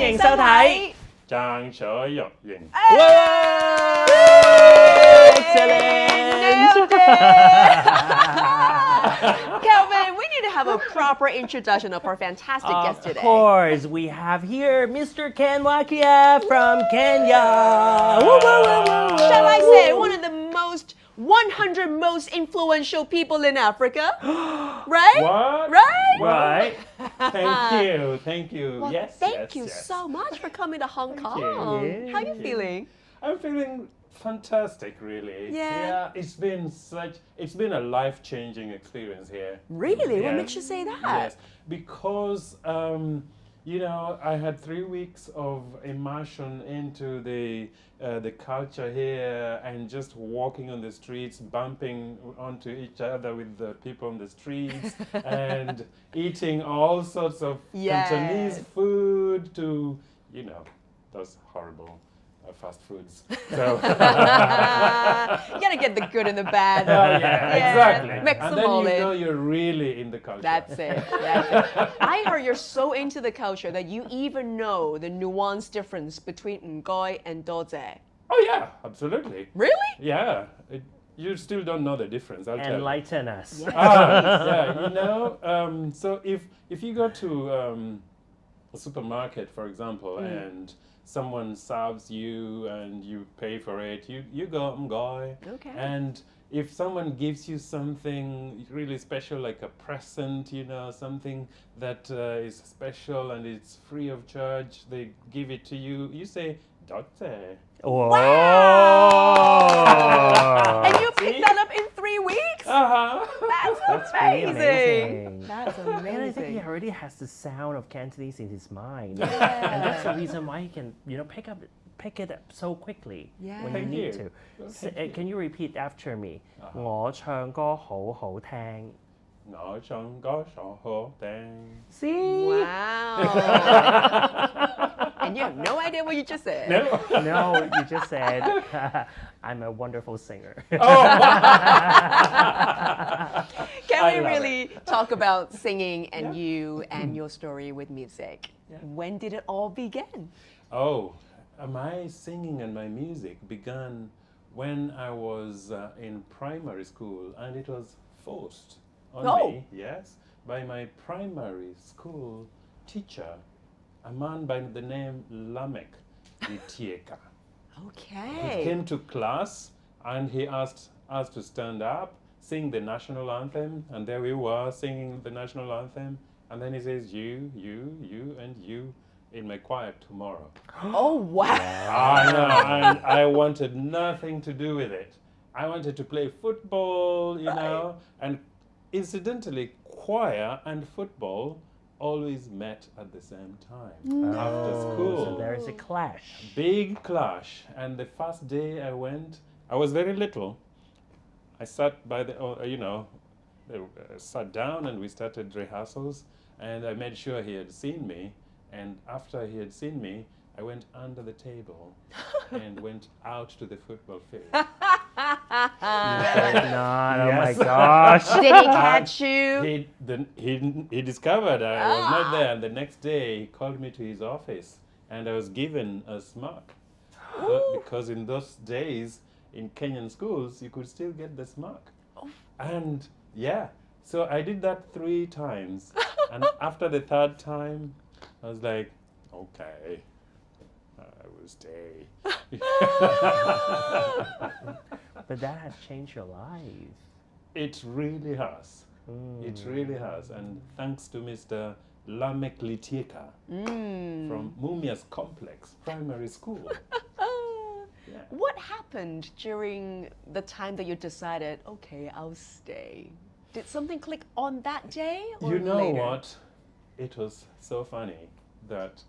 迎收睇唱所欲言。Kelvin, we need to have a proper introduction of our fantastic guest today. Of course, we have here Mr. Ken Wakia from Kenya. Shall I say, one of the 100 most influential people in Africa? Right? What? Right? Right. Thank you. Well, Yes. thank you so much for coming to Hong Kong. you. How are you feeling? I'm feeling fantastic, really. Yeah. It's been a life-changing experience here. Really? What Yes. makes you say that? Yes, because I had 3 weeks of immersion into the culture here and just walking on the streets, bumping onto each other with the people on the streets and eating all sorts of Yes. Cantonese food to, those horrible fast foods. So You gotta get the good and the bad. exactly. Mix And them all then in. you're really in the culture. That's it. I heard you're so into the culture that you even know the nuance difference between Ngoy and Doze. Oh yeah, absolutely. Really? Yeah. You still don't know the difference. I'll tell you. Enlighten us. So if you go to a supermarket, for example, and someone serves you and you pay for it, you go Ngoy. Okay. And if someone gives you something really special, like a present, something that is special and it's free of charge, they give it to you, you say, Dote. Whoa. And you picked that up in 3 weeks? Uh-huh. That's Really amazing. amazing. That's And I think he amazing. already has the sound of Cantonese in his mind. Yeah. And that's the reason why he can, pick it up so quickly Yeah. when you Thank need you. to. Can you repeat after me? 我唱歌好好聽. Nó trong có sổ hổ tên. See? Wow. And you have no idea what you just said. No. No, you just said I'm a wonderful singer. Can I we love really talk about singing and you and your story with music? When did it all begin? My singing and my music began when I was in primary school, and it was forced on me, yes, by my primary school teacher, a man by the name Lamek Litieka. He Okay. came to class and he asked us to stand up, sing the national anthem, and there we were singing the national anthem, and then he says, you, and you in my choir tomorrow. Oh, wow. I know, and I wanted nothing to do with it. I wanted to play football, and incidentally, choir and football always met at the same time after school. So there is a clash. Big clash. And the first day I went, I was very little. I sat by sat down and we started rehearsals, and I made sure he had seen me. And after he had seen me, I went under the table and went out to the football field. Not, oh my Yes. gosh. Did he catch you? He discovered I was not there, and the next day he called me to his office, and I was given a smack. Because in those days, in Kenyan schools, you could still get the smack. And so I did that 3 times. And after the 3rd time, I was like, okay, I will stay. But that has changed your life. It really has. It really has. And thanks to Mr. Lamek Litieka from Mumias Complex Primary School. Yeah. What happened during the time that you decided, okay, I'll stay? Did something click on that day or You know later? what? It was so funny that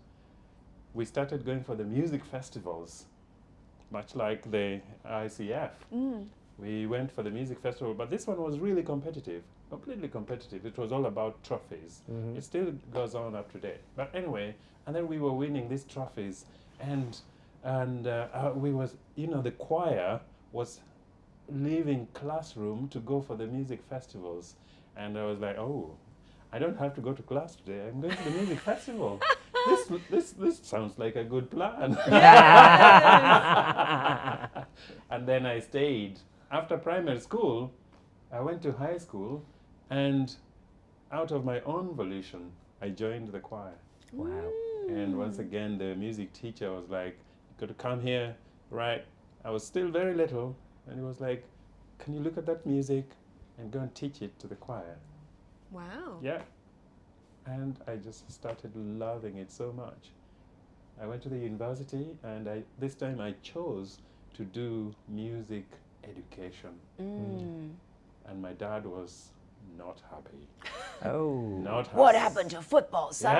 we started going for the music festivals, much like the ICF. We went for the music festival, but this one was really competitive, completely competitive. It was all about trophies. It still goes on up to date. But anyway, and then we were winning these trophies, and we was, the choir was leaving classroom to go for the music festivals, and I was like, oh, I don't have to go to class today. I'm going to the music festival. this sounds like a good plan. And then I stayed. After primary school, I went to high school, and out of my own volition, I joined the choir. Wow. And once again, the music teacher was like, "You got to come here, right?" I was still very little, and he was like, "Can you look at that music and go and teach it to the choir?" Wow. Yeah. And I just started loving it so much. I went to the university, and this time I chose to do music education. And my dad was not happy. Oh. Not happy. What happened to football, son?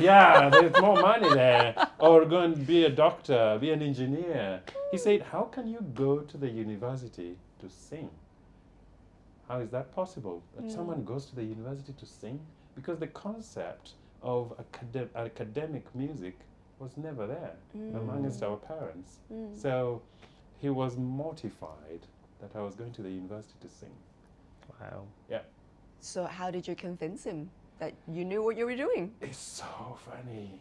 Yeah, there's more money there. Or go and be a doctor, be an engineer. He said, "How can you go to the university to sing? How is that possible? That someone goes to the university to sing?" Because the concept of academic music was never there amongst our parents. So he was mortified that I was going to the university to sing. Wow. Yeah. So how did you convince him that you knew what you were doing? It's so funny.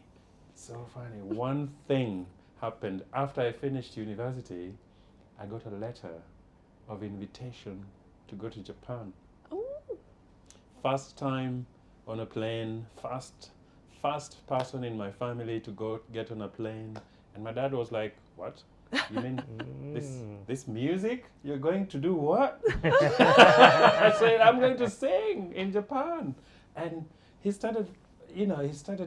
So funny. One thing happened after I finished university. I got a letter of invitation to go to Japan. Oh. First time on a plane, first person in my family to go get on a plane. And my dad was like, "What? You mean this music? You're going to do what?" I said, "I'm going to sing in Japan." And he started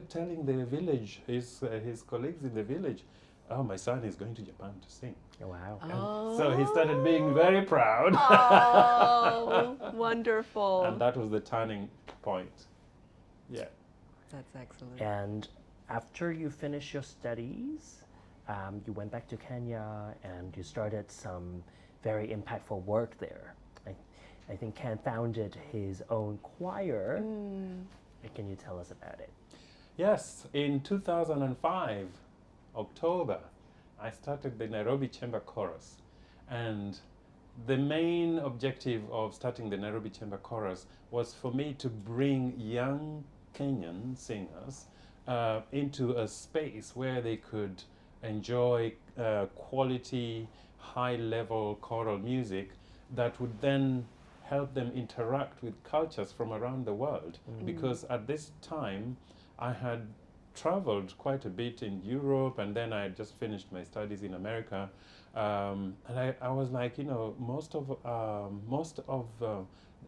telling the village, his colleagues in the village, "Oh, my son is going to Japan to sing." Wow. And so he started being very proud. Oh, wonderful. And that was the turning point. Yeah. That's excellent. And after you finished your studies, you went back to Kenya and you started some very impactful work there. I think Ken founded his own choir. Can you tell us about it? Yes, in 2005, October, I started the Nairobi Chamber Chorus. And the main objective of starting the Nairobi Chamber Chorus was for me to bring young Kenyan singers into a space where they could enjoy quality, high-level choral music that would then help them interact with cultures from around the world. Because at this time, I had traveled quite a bit in Europe, and then I had just finished my studies in America. And I was like, most of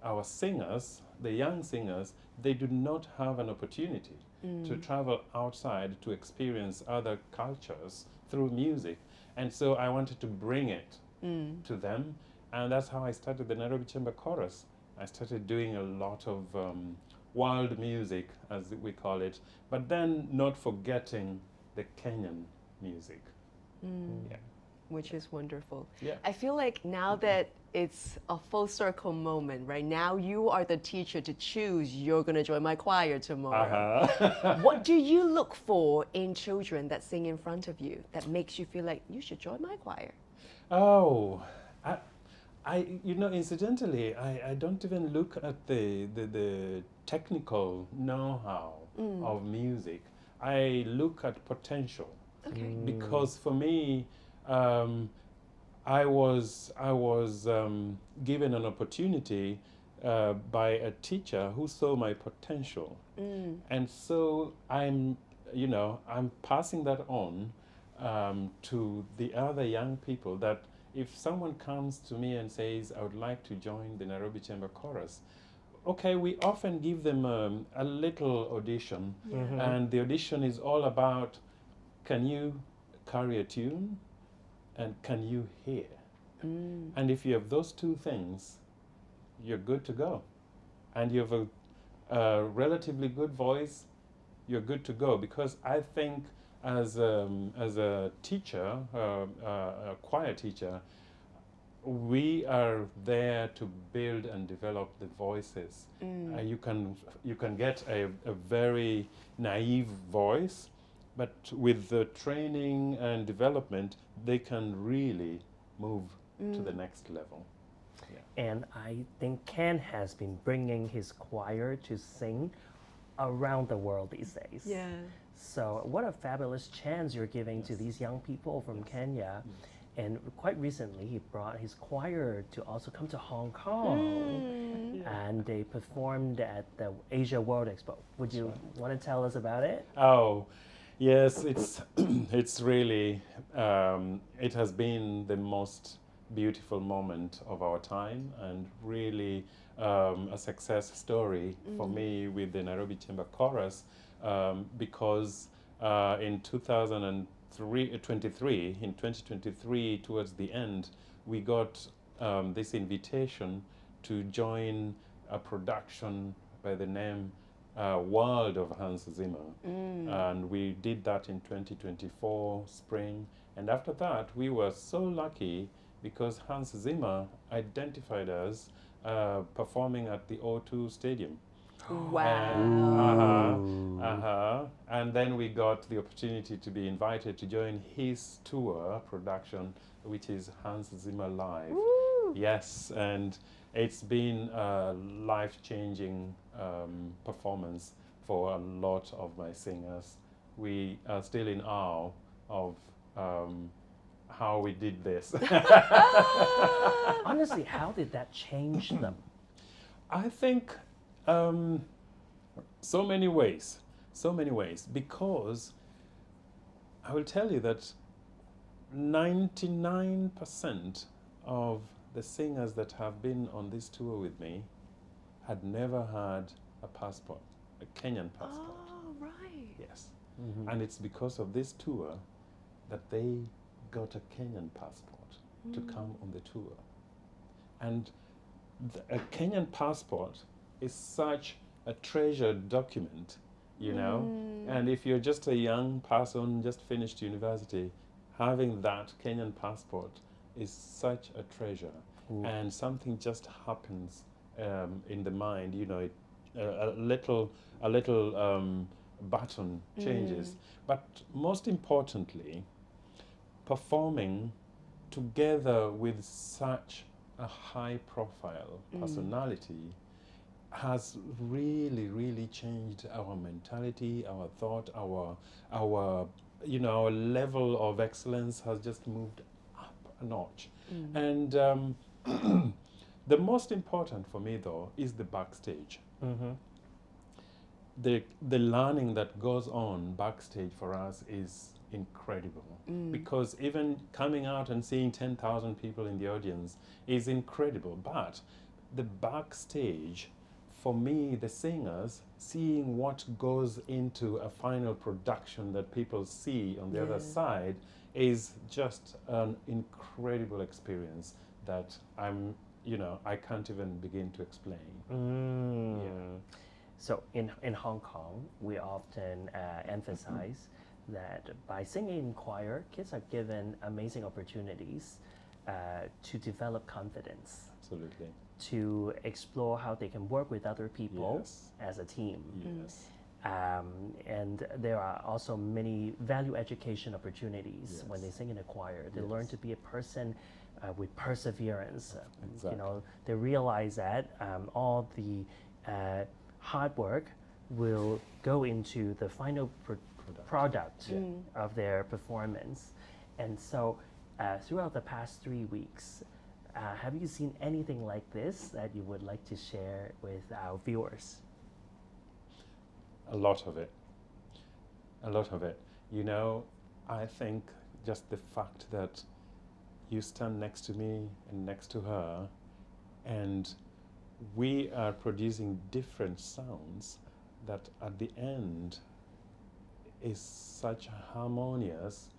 our singers, the young singers, they do not have an opportunity to travel outside to experience other cultures through music. And so I wanted to bring it to them. And that's how I started the Nairobi Chamber Chorus. I started doing a lot of world music, as we call it, but then not forgetting the Kenyan music. Yeah. Which is wonderful. Yeah. I feel like now that it's a full circle moment, right? Now you are the teacher to choose, you're going to join my choir tomorrow. What do you look for in children that sing in front of you that makes you feel like you should join my choir? Oh, incidentally, I don't even look at the technical know-how of music. I look at potential. Okay. Because for me, I was given an opportunity by a teacher who saw my potential, and so I'm passing that on to the other young people. That if someone comes to me and says, "I would like to join the Nairobi Chamber Chorus," okay, we often give them a little audition, and the audition is all about, can you carry a tune? And can you hear? And if you have those two things, you're good to go. And you have a relatively good voice, you're good to go. Because I think as a teacher, a choir teacher, we are there to build and develop the voices. You can get a very naive voice, but with the training and development, they can really move to the next level. Yeah. And I think Ken has been bringing his choir to sing around the world these days. Yeah. So what a fabulous chance you're giving to these young people from Kenya. And quite recently, he brought his choir to also come to Hong Kong. And they performed at the Asia World Expo. Would you want to tell us about it? Oh, yes, it's it's really it has been the most beautiful moment of our time, and really a success story for me with the Nairobi Chamber Chorus, because in 2023, towards the end, we got this invitation to join a production by the name World of Hans Zimmer. And we did that in 2024 spring. And after that, we were so lucky because Hans Zimmer identified us performing at the O2 Stadium. Wow. And then we got the opportunity to be invited to join his tour production, which is Hans Zimmer Live. Yes, and it's been a life-changing performance for a lot of my singers. We are still in awe of how we did this. Honestly, how did that change them? I think so many ways, because I will tell you that 99% of the singers that have been on this tour with me had never had a passport, a Kenyan passport. Oh, right. Yes. And it's because of this tour that they got a Kenyan passport to come on the tour. And a Kenyan passport is such a treasured document, you know. And if you're just a young person, just finished university, having that Kenyan passport is such a treasure. And something just happens in the mind, you know, a little button changes. But most importantly, performing together with such a high profile personality has really changed our mentality, our thought, our you know, our level of excellence has just moved up a notch. And the most important for me though is the backstage. The learning that goes on backstage for us is incredible, because even coming out and seeing 10,000 people in the audience is incredible, but the backstage, for me, the singers, seeing what goes into a final production that people see on the other side is just an incredible experience that I can't even begin to explain. So in Hong Kong, we often emphasize that by singing in choir, kids are given amazing opportunities to develop confidence. Absolutely. To explore how they can work with other people as a team. And there are also many value education opportunities when they sing in a choir. They learn to be a person with perseverance. You know, they realize that all the hard work will go into the final product of their performance. And so throughout the past 3 weeks, have you seen anything like this that you would like to share with our viewers? A lot of it. You know, I think just the fact that you stand next to me and next to her, and we are producing different sounds that at the end is such harmonious,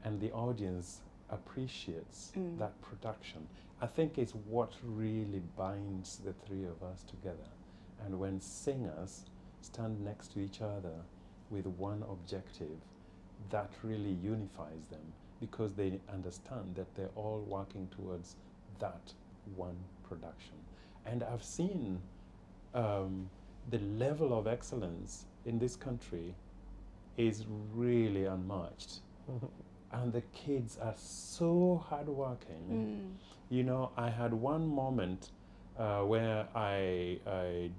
and the audience appreciates that production. I think it's what really binds the three of us together. And when singers stand next to each other with one objective, that really unifies them, because they understand that they're all working towards that one production. And I've seen the level of excellence in this country is really unmatched. And the kids are so hardworking. You know, I had one moment where I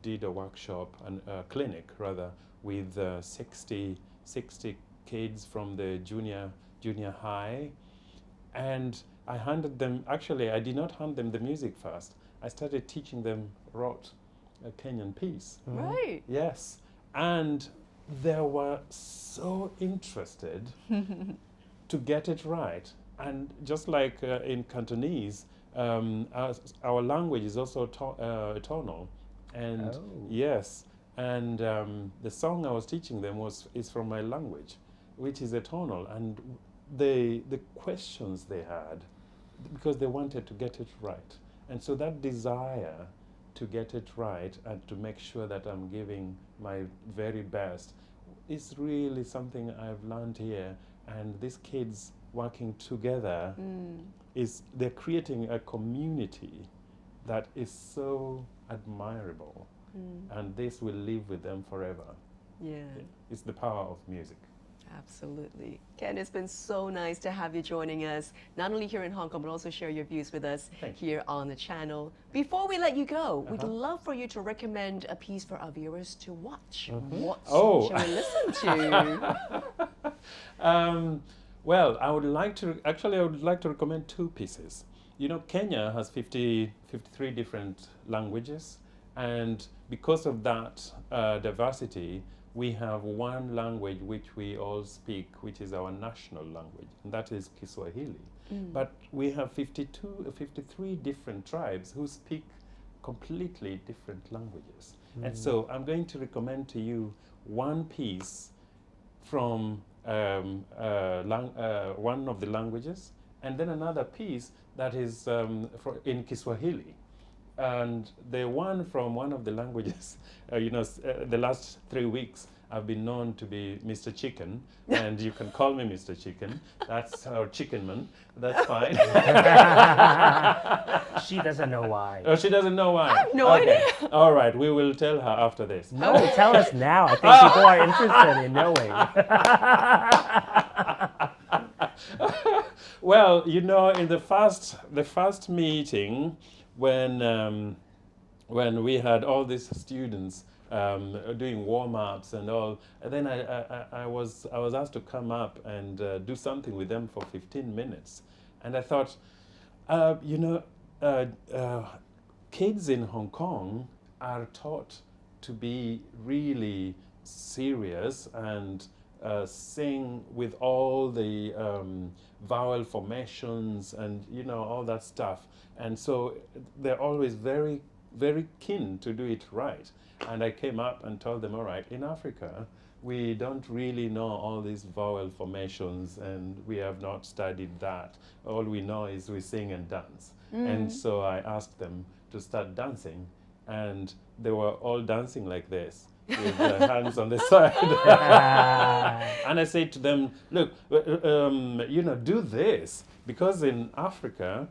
did a workshop, a clinic rather, with 60 60 kids from the junior high, and I handed them, actually I did not hand them the music first. I started teaching them rote a Kenyan piece. Right. Yes, and they were so interested to get it right. And just like in Cantonese, our language is also tonal. And yes, and the song I was teaching them is from my language, which is a tonal. And the questions they had, because they wanted to get it right. And so that desire to get it right and to make sure that I'm giving my very best is really something I've learned here. And these kids working together, they're creating a community that is so admirable. And this will live with them forever. Yeah. It's the power of music. Absolutely. Ken, it's been so nice to have you joining us, not only here in Hong Kong, but also share your views with us here on the channel. Before we let you go, we'd love for you to recommend a piece for our viewers to watch. What song shall we listen to? Well, I would like to recommend two pieces. You know, Kenya has 53 different languages, and because of that diversity, we have one language which we all speak, which is our national language, and that is Kiswahili. But we have 53 different tribes who speak completely different languages. And so I'm going to recommend to you one piece from one of the languages, and then another piece that is in Kiswahili. And the one from one of the languages, the last 3 weeks, I've been known to be Mr. Chicken, and you can call me Mr. Chicken. That's our chicken man. That's fine. She doesn't know why. Oh, she doesn't know why. I have no idea. All right, we will tell her after this. No, tell us now. I think people are interested in knowing. Well, you know, in the first meeting, when we had all these students doing warm-ups and all, and then I was asked to come up and do something with them for 15 minutes, and I thought, kids in Hong Kong are taught to be really serious and sing with all the vowel formations and all that stuff, and so they're always very, very keen to do it right. And I came up and told them, all right, in Africa we don't really know all these vowel formations, and we have not studied that. All we know is we sing and dance. And so I asked them to start dancing, and they were all dancing like this with their hands on the side. And I said to them, look, do this, because in Africa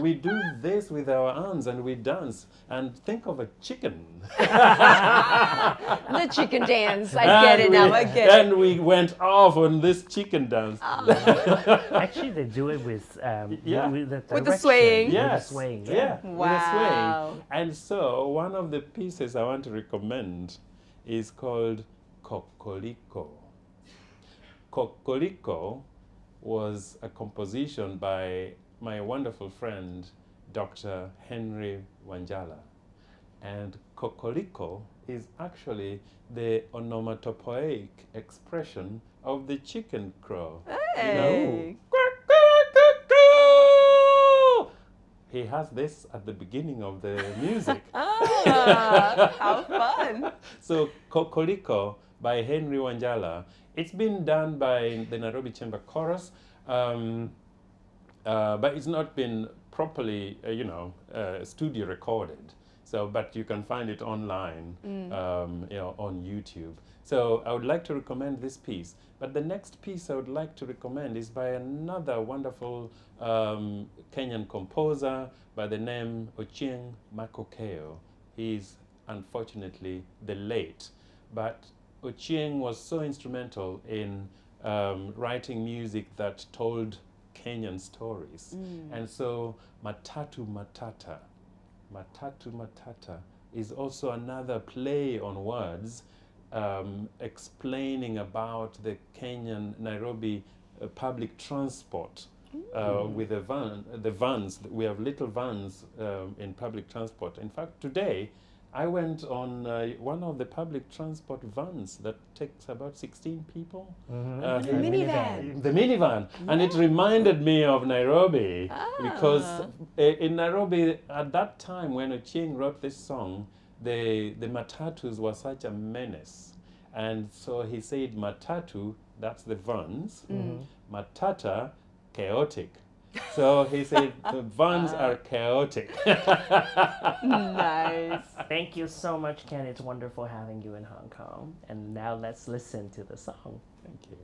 we do this with our arms and we dance, and think of a chicken. The chicken dance. I get it now. I get it. And we went off on this chicken dance. Actually, they do it with with the swaying. Yes. With the swaying. Yeah. Wow. With the swaying. And so one of the pieces I want to recommend is called Kokoliko. Kokoliko was a composition by my wonderful friend, Dr. Henry Wanjala. And Kokoliko is actually the onomatopoeic expression of the chicken crow. Hey. He has this at the beginning of the music. How fun. So Kokoliko by Henry Wanjala, it's been done by the Nairobi Chamber Chorus, but it's not been properly, studio recorded. So, but you can find it online, on YouTube. So I would like to recommend this piece. But the next piece I would like to recommend is by another wonderful Kenyan composer by the name Ochieng Makokeo. He's unfortunately the late, but Ochieng was so instrumental in writing music that told Kenyan stories. And so Matatu Matata. Matatu Matata is also another play on words explaining about the Kenyan Nairobi public transport with the vans. We have little vans in public transport. In fact, today I went on one of the public transport vans that takes about 16 people. The minivan. The minivan. And it reminded me of Nairobi because in Nairobi at that time when Ochieng wrote this song, the matatus were such a menace. And so he said matatu, that's the vans, matata, chaotic. So he said the vans are chaotic. Nice. Thank you so much, Ken. It's wonderful having you in Hong Kong. And now let's listen to the song. Thank you.